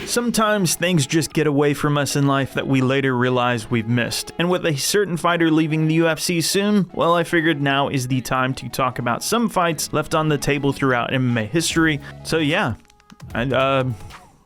Sometimes things just get away from us in life that we later realize we've missed. And with a certain fighter leaving the UFC soon, well, I figured now is the time to talk about some fights left on the table throughout MMA history. So yeah,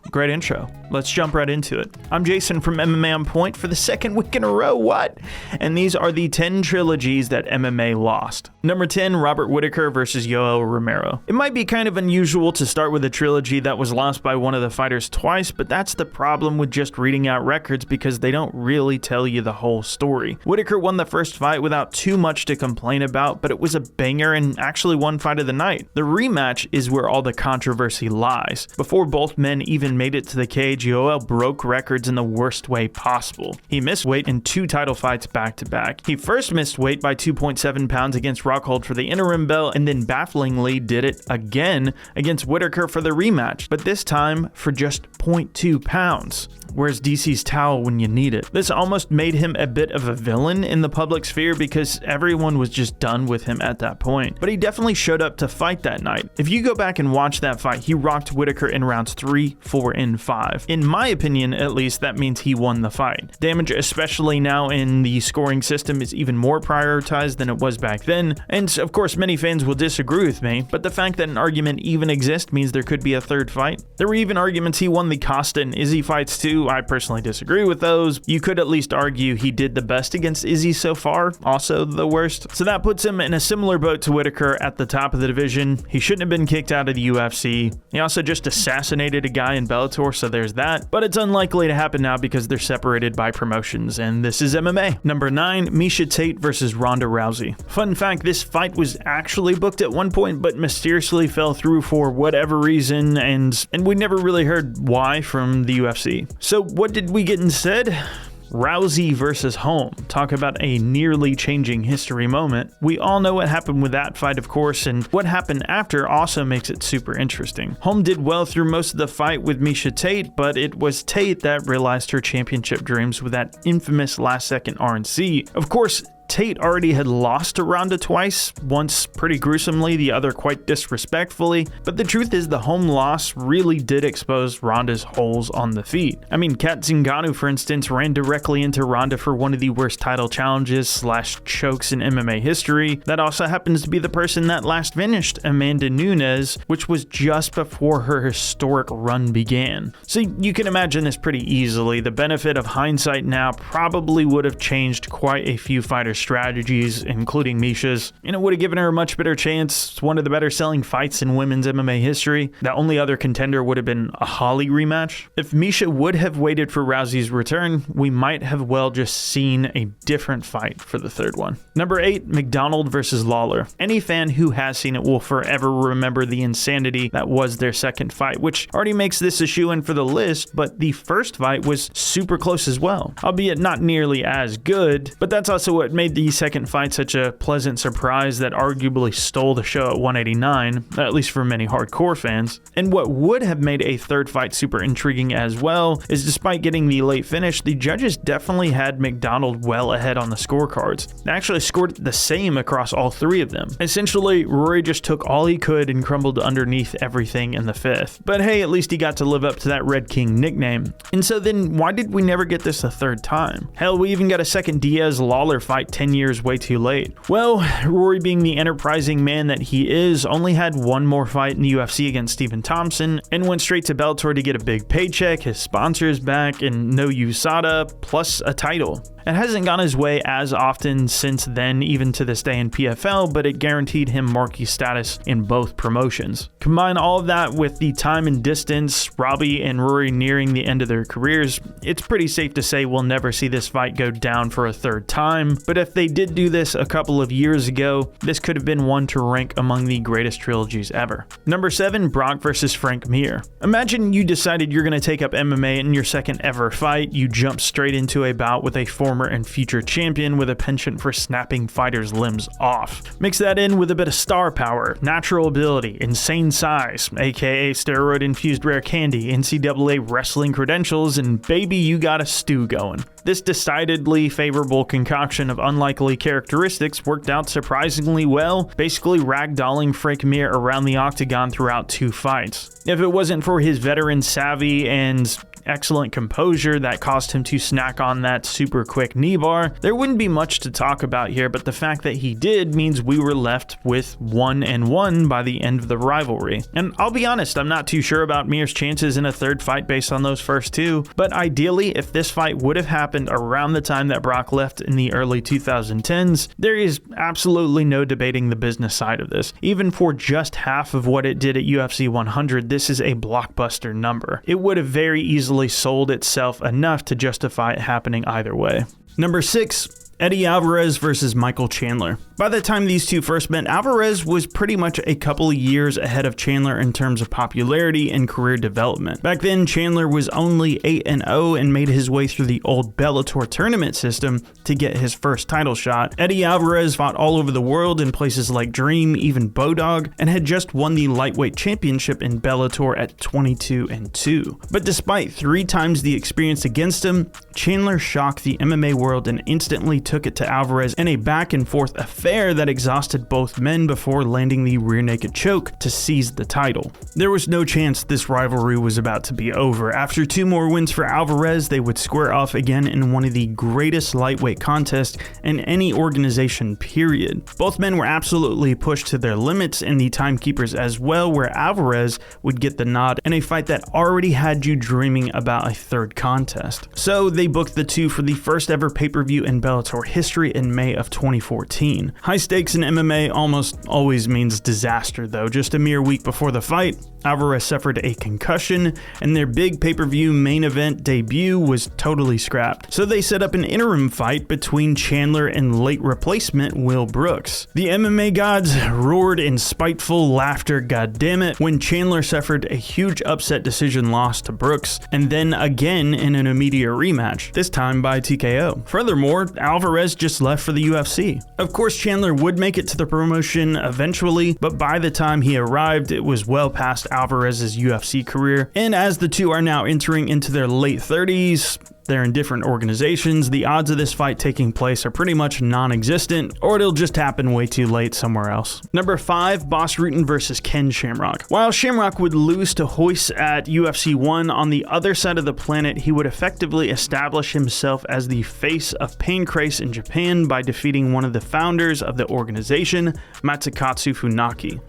great intro. Let's jump right into it. I'm Jason from MMA On Point for the second week in a row, what? And these are the 10 trilogies that MMA lost. Number 10, Robert Whittaker versus YOEL Romero. It might be kind of unusual to start with a trilogy that was lost by one of the fighters twice, but that's the problem with just reading out records because they don't really tell you the whole story. Whittaker won the first fight without too much to complain about, but it was a banger and actually won fight of the night. The rematch is where all the controversy lies. Before both men even made it to the cage, YOEL broke records in the worst way possible. He missed weight in 2 title fights back-to-back. He first missed weight by 2.7 pounds against ROCKHOLD for the interim belt, and then bafflingly did it again against Whittaker for the rematch, but this time for just 0.2 pounds. Where's DC's towel when you need it? This almost made him a bit of a villain in the public sphere because everyone was just done with him at that point. But he definitely showed up to fight that night. If you go back and watch that fight, he rocked Whittaker in rounds 3, 4, and 5. In my opinion, at least, that means he won the fight. Damage, especially now in the scoring system, is even more prioritized than it was back then. And of course, many fans will disagree with me, but the fact that an argument even exists means there could be a third fight. There were even arguments he won the Costa and Izzy fights too. I personally disagree with those. You could at least argue he did the best against Izzy so far, also the worst. So that puts him in a similar boat to Whittaker at the top of the division. He shouldn't have been kicked out of the UFC. He also just assassinated a guy in Bellator, so there's that. But it's unlikely to happen now because they're separated by promotions, and this is MMA. Number 9, MIESHA Tate versus Ronda Rousey. Fun fact, this fight was actually booked at one point, but mysteriously fell through for whatever reason, and we never really heard why from the UFC. So what did we get instead? Rousey versus Holm. Talk about a nearly changing history moment. We all know what happened with that fight, of course, and what happened after also makes it super interesting. Holm did well through most of the fight with MIESHA Tate, but it was Tate that realized her championship dreams with that infamous last-second RNC. Of course, Tate already had lost to Ronda twice, once pretty gruesomely, the other quite disrespectfully, but the truth is the home loss really did expose Ronda's holes on the feet. I mean, NGANNOU, for instance, ran directly into Ronda for one of the worst title challenges / chokes in MMA history. That also happens to be the person that last finished Amanda Nunes, which was just before her historic run began. So you can imagine this pretty easily. The benefit of hindsight now probably would have changed quite a few fighters' strategies, including MIESHA's, and it would have given her a much better chance. It's one of the better selling fights in women's MMA history. The only other contender would have been a Holly rematch. If MIESHA would have waited for Rousey's return, we might have well just seen a different fight for the third one. Number 8, McDonald versus Lawler. Any fan who has seen it will forever remember the insanity that was their second fight, which already makes this a shoo-in for the list, but the first fight was super close as well, albeit not nearly as good, but that's also what made the second fight such a pleasant surprise that arguably stole the show at 189, at least for many hardcore fans. And what would have made a third fight super intriguing as well is despite getting the late finish, the judges definitely had McDonald well ahead on the scorecards. They actually scored the same across all 3 of them. Essentially, Rory just took all he could and crumbled underneath everything in the 5th. But hey, at least he got to live up to that Red King nickname. And so then why did we never get this a third time? Hell, we even got a second Diaz-Lawler fight 10 years way too late. Well, Rory, being the enterprising man that he is, only had one more fight in the UFC against Stephen Thompson and went straight to Bellator to get a big paycheck, his sponsors back, and no USADA, plus a title. It hasn't gone his way as often since then, even to this day in PFL, but it guaranteed him marquee status in both promotions. Combine all of that with the time and distance, Robbie and Rory nearing the end of their careers, it's pretty safe to say we'll never see this fight go down for a third time, but if they did do this a couple of years ago, this could have been one to rank among the greatest trilogies ever. Number 7, Brock versus Frank Mir. Imagine you decided you're going to take up MMA in your second ever fight, you jump straight into a bout with a former and future champion with a penchant for snapping fighters' limbs off. Mix that in with a bit of star power, natural ability, insane size, aka steroid-infused rare candy, NCAA wrestling credentials, and baby, you got a stew going. This decidedly favorable concoction of unlikely characteristics worked out surprisingly well, basically ragdolling Frank Mir around the octagon throughout 2 fights. If it wasn't for his veteran savvy and excellent composure that caused him to snack on that super quick knee bar, there wouldn't be much to talk about here, but the fact that he did means we were left with 1-1 by the end of the rivalry. And I'll be honest, I'm not too sure about Mir's chances in a third fight based on those first two, but ideally, if this fight would have happened around the time that Brock left in the early 2010s, there is absolutely no debating the business side of this. Even for just half of what it did at UFC 100, this is a blockbuster number. It would have very easily sold itself enough to justify it happening either way. Number 6. Eddie Alvarez versus Michael Chandler. By the time these two first met, Alvarez was pretty much a couple of years ahead of Chandler in terms of popularity and career development. Back then, Chandler was only 8-0 and made his way through the old Bellator tournament system to get his first title shot. Eddie Alvarez fought all over the world in places like Dream, even Bodog, and had just won the lightweight championship in Bellator at 22-2. But despite 3 times the experience against him, Chandler shocked the MMA world and instantly took it to Alvarez in a back and forth affair that exhausted both men before landing the rear naked choke to seize the title. There was no chance this rivalry was about to be over. After 2 more wins for Alvarez, they would square off again in one of the greatest lightweight contests in any organization, period. Both men were absolutely pushed to their limits and the timekeepers as well, where Alvarez would get the nod in a fight that already had you dreaming about a third contest. So they booked the two for the first ever pay-per-view in Bellator history in May of 2014. High stakes in MMA almost always means disaster though. Just a mere week before the fight, Alvarez suffered a concussion and their big pay-per-view main event debut was totally scrapped. So they set up an interim fight between Chandler and late replacement Will Brooks. The MMA gods roared in spiteful laughter, goddammit, when Chandler suffered a huge upset decision loss to Brooks, and then again in an immediate rematch, this time by TKO. Furthermore, Alvarez just left for the UFC. Of course, Chandler would make it to the promotion eventually, but by the time he arrived, it was well past Alvarez's UFC career, and as the two are now entering into their late 30s, they're in different organizations, the odds of this fight taking place are pretty much non-existent, or it'll just happen way too late somewhere else. Number 5, Boss Rutten versus Ken Shamrock. While Shamrock would lose to Royce at UFC 1, on the other side of the planet, he would effectively establish himself as the face of Pancrase in Japan by defeating one of the founders of the organization, Masakatsu Funaki.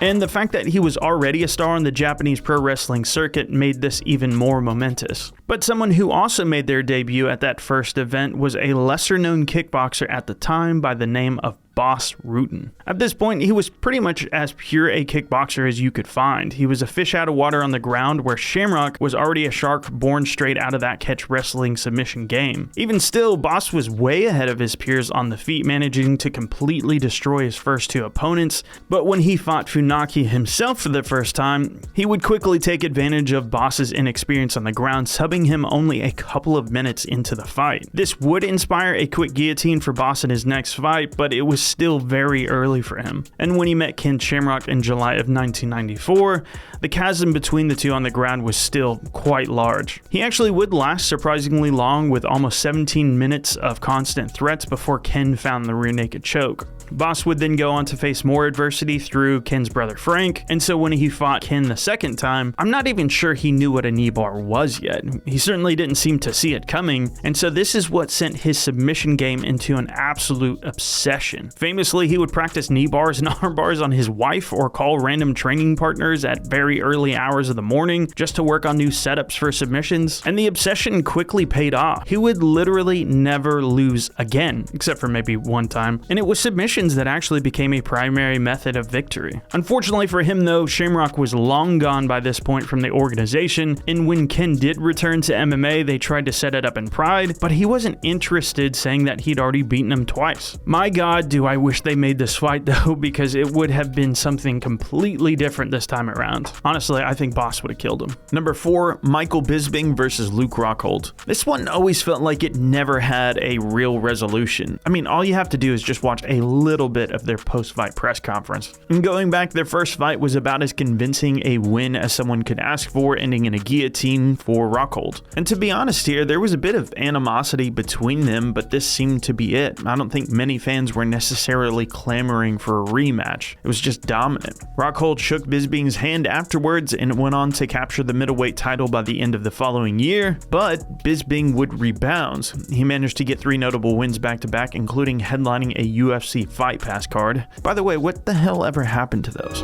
And the fact that he was already a star on the Japanese pro wrestling circuit made this even more momentous. But someone who also made their debut at that first event was a lesser-known kickboxer at the time by the name of Boss Rutten. At this point, he was pretty much as pure a kickboxer as you could find. He was a fish out of water on the ground, where Shamrock was already a shark born straight out of that catch wrestling submission game. Even still, Boss was way ahead of his peers on the feet, managing to completely destroy his first 2 opponents, but when he fought Funaki himself for the first time, he would quickly take advantage of Boss's inexperience on the ground, subbing him only a couple of minutes into the fight. This would inspire a quick guillotine for Boss in his next fight, but it was still very early for him. And when he met Ken Shamrock in July of 1994, the chasm between the two on the ground was still quite large. He actually would last surprisingly long, with almost 17 minutes of constant threats before Ken found the rear naked choke. Boss would then go on to face more adversity through Ken's brother Frank, and so when he fought Ken the second time, I'm not even sure he knew what a knee bar was yet. He certainly didn't seem to see it coming, and so this is what sent his submission game into an absolute obsession. Famously, he would practice knee bars and arm bars on his wife or call random training partners at very early hours of the morning just to work on new setups for submissions, and the obsession quickly paid off. He would literally never lose again, except for maybe one time, and it was submissions that actually became a primary method of victory. Unfortunately for him though, Shamrock was long gone by this point from the organization, and when Ken did return to MMA, they tried to set it up in Pride, but he wasn't interested, saying that he'd already beaten him twice. My god, do I wish they made this fight though, because it would have been something completely different this time around. Honestly, I think Boss would have killed him. Number 4, Michael Bisping versus Luke Rockhold. This one always felt like it never had a real resolution. I mean, all you have to do is just watch a little bit of their post-fight press conference. And going back, their first fight was about as convincing a win as someone could ask for, ending in a guillotine for Rockhold. And to be honest here, there was a bit of animosity between them, but this seemed to be it. I don't think many fans were necessarily necessarily clamoring for a rematch. It was just dominant. Rockhold shook Bisping's hand afterwards and went on to capture the middleweight title by the end of the following year, but Bisping would rebound. He managed to get 3 notable wins back-to-back, including headlining a UFC Fight Pass card. By the way, what the hell ever happened to those?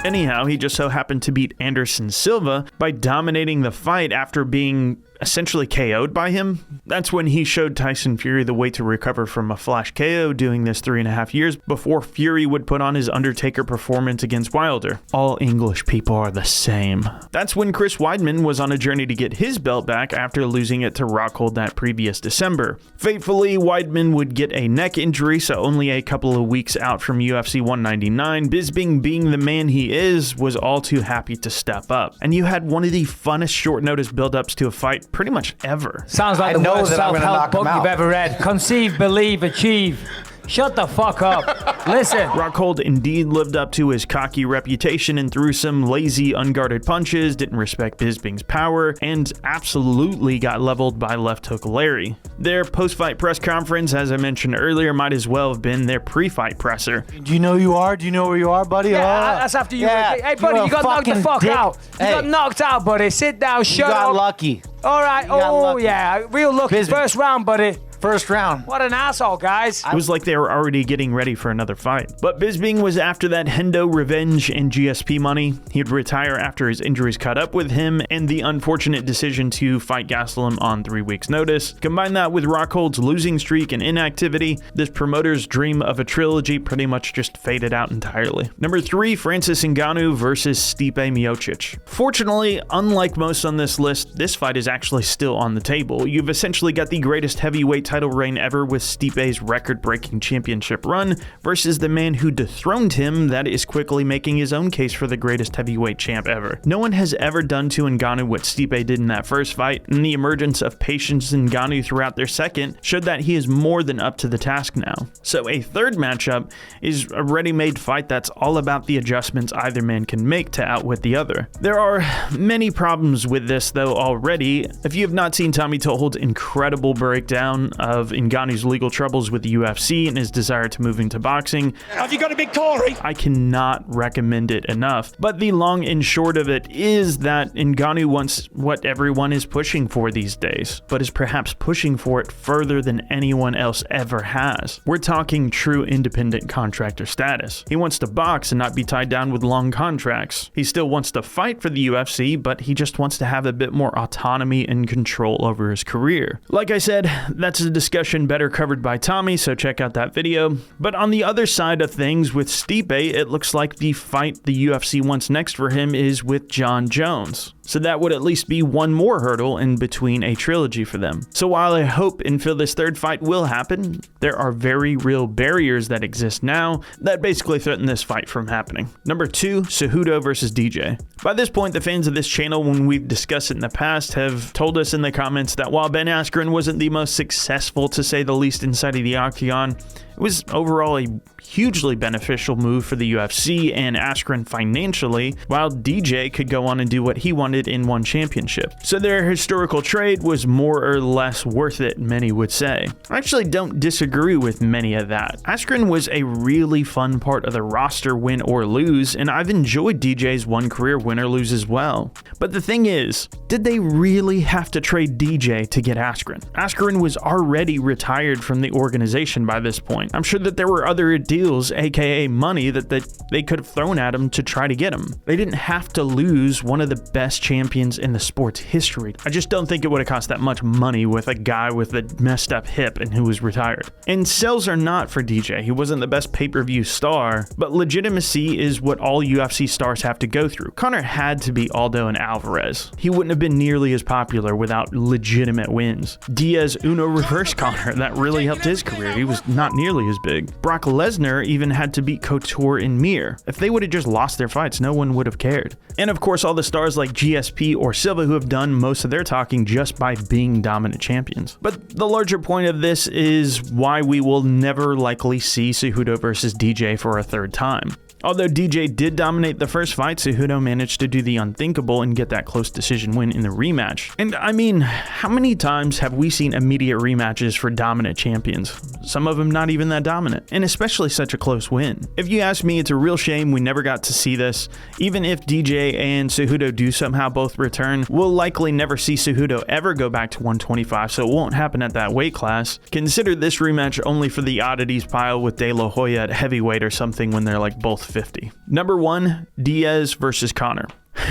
Anyhow, he just so happened to beat Anderson Silva by dominating the fight after being essentially KO'd by him. That's when he showed Tyson Fury the way to recover from a flash KO, doing this 3.5 years before Fury would put on his Undertaker performance against Wilder. All English people are the same. That's when Chris Weidman was on a journey to get his belt back after losing it to Rockhold that previous December. Fatefully, Weidman would get a neck injury, so only a couple of weeks out from UFC 199, Bisping, being the man he is, was all too happy to step up. And you had one of the funnest short notice build-ups to a fight pretty much ever. Sounds like the worst self-help book you've ever read. Conceive, believe, achieve. Shut the fuck up. Listen. Rockhold indeed lived up to his cocky reputation and threw some lazy, unguarded punches, didn't respect Bisping's power, and absolutely got leveled by left hook Larry. Their post-fight press conference, as I mentioned earlier, might as well have been their pre-fight presser. Do you know who you are? Do you know where you are, buddy? Yeah, that's after you. Yeah. Hey, buddy, you got knocked the fuck out. You got knocked out, buddy. Sit down, shut up. You got lucky. All right. Lucky. Yeah. Real lucky. Bisping. First round, buddy. First round. What an asshole, guys. It was like they were already getting ready for another fight. But Bisping was after that Hendo revenge and GSP money. He'd retire after his injuries caught up with him and the unfortunate decision to fight Gastelum on 3 weeks' notice. Combine that with Rockhold's losing streak and inactivity, this promoter's dream of a trilogy pretty much just faded out entirely. Number 3, Francis Ngannou versus Stipe Miocic. Fortunately, unlike most on this list, this fight is actually still on the table. You've essentially got the greatest heavyweight title reign ever with Stipe's record-breaking championship run versus the man who dethroned him that is quickly making his own case for the greatest heavyweight champ ever. No one has ever done to Ngannou what Stipe did in that first fight, and the emergence of patience in Ngannou throughout their second showed that he is more than up to the task now. So a third matchup is a ready-made fight that's all about the adjustments either man can make to outwit the other. There are many problems with this though already. If you have not seen Tommy Tuchel's incredible breakdown of Ngannou's legal troubles with the UFC and his desire to move into boxing. Have you got a big Tory? I cannot recommend it enough. But the long and short of it is that Ngannou wants what everyone is pushing for these days, but is perhaps pushing for it further than anyone else ever has. We're talking true independent contractor status. He wants to box and not be tied down with long contracts. He still wants to fight for the UFC, but he just wants to have a bit more autonomy and control over his career. Like I said, that's a discussion better covered by Tommy, so check out that video. But on the other side of things with Stipe, it looks like the fight the UFC wants next for him is with Jon Jones. So that would at least be one more hurdle in between a trilogy for them. So while I hope and feel this third fight will happen, there are very real barriers that exist now that basically threaten this fight from happening. Number 2, CEJUDO versus DJ. By this point, the fans of this channel, when we've discussed it in the past, have told us in the comments that while Ben Askren wasn't the most successful, to say the least, inside of the octagon, it was overall a hugely beneficial move for the UFC and Askren financially, while DJ could go on and do what he wanted in one championship. So their historical trade was more or less worth it, many would say. I actually don't disagree with many of that. Askren was a really fun part of the roster, win or lose, and I've enjoyed DJ's one career win or lose as well. But the thing is, did they really have to trade DJ to get Askren? Askren was already retired from the organization by this point. I'm sure that there were other deals, aka money, that they could have thrown at him to try to get him. They didn't have to lose one of the best champions in the sport's history. I just don't think it would have cost that much money with a guy with a messed up hip and who was retired. And sales are not for DJ. He wasn't the best pay-per-view star, but legitimacy is what all UFC stars have to go through. Conor had to beat Aldo and Alvarez. He wouldn't have been nearly as popular without legitimate wins. Diaz Uno reversed Conor. That really helped his career. He was not nearly as big. Brock Lesnar even had to beat Couture and Mir. If they would have just lost their fights, no one would have cared. And of course, all the stars like GSP or Silva who have done most of their talking just by being dominant champions. But the larger point of this is why we will never likely see CEJUDO versus DJ for a third time. Although DJ did dominate the first fight, CEJUDO managed to do the unthinkable and get that close decision win in the rematch. And I mean, how many times have we seen immediate rematches for dominant champions? Some of them not even that dominant, and especially such a close win. If you ask me, it's a real shame we never got to see this. Even if DJ and CEJUDO do somehow both return, we'll likely never see CEJUDO ever go back to 125, so it won't happen at that weight class. Consider this rematch only for the oddities pile with De La Hoya at heavyweight or something when they're like both 50. Number 1, Diaz versus Conor.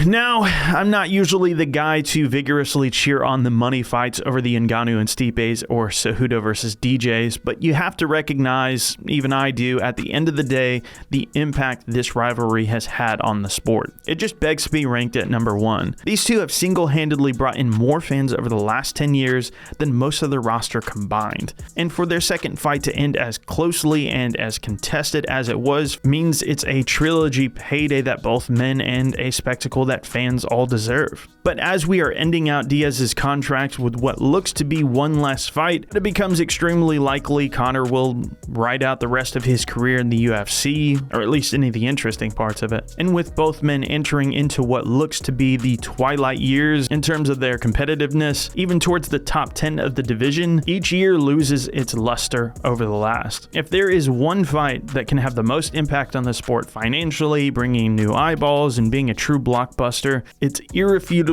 Now, I'm not usually the guy to vigorously cheer on the money fights over the NGANNOU and STIPEs or CEJUDO versus DJs, but you have to recognize, even I do, at the end of the day, the impact this rivalry has had on the sport. It just begs to be ranked at number 1. These two have single-handedly brought in more fans over the last 10 years than most of the roster combined. And for their second fight to end as closely and as contested as it was means it's a trilogy payday that both men and a spectacle that fans all deserve. But as we are ending out Diaz's contract with what looks to be one last fight, it becomes extremely likely Conor will ride out the rest of his career in the UFC, or at least any of the interesting parts of it. And with both men entering into what looks to be the twilight years in terms of their competitiveness, even towards the top 10 of the division, each year loses its luster over the last. If there is one fight that can have the most impact on the sport financially, bringing new eyeballs and being a true blockbuster, it's irrefutably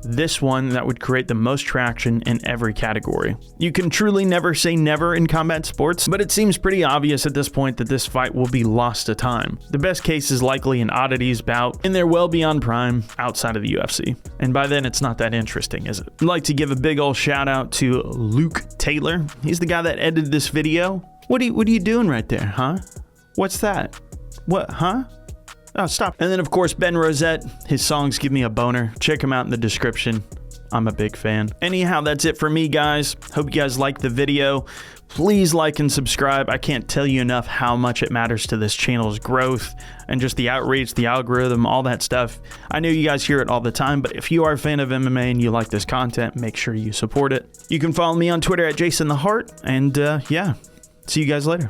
this one that would create the most traction in every category. You can truly never say never in combat sports, but it seems pretty obvious at this point that this fight will be lost to time. The best case is likely an oddities bout, and they're well beyond prime outside of the UFC. And by then, it's not that interesting, is it? I'd like to give a big ol' shout out to Luke Taylor. He's the guy that edited this video. What are you doing right there, huh? What's that? What, huh? Oh, stop. And then, of course, Ben Rosette. His songs give me a boner. Check him out in the description. I'm a big fan. Anyhow, that's it for me, guys. Hope you guys liked the video. Please like and subscribe. I can't tell you enough how much it matters to this channel's growth and just the outreach, the algorithm, all that stuff. I know you guys hear it all the time, but if you are a fan of MMA and you like this content, make sure you support it. You can follow me on Twitter at JasonTheHeart. And yeah, see you guys later.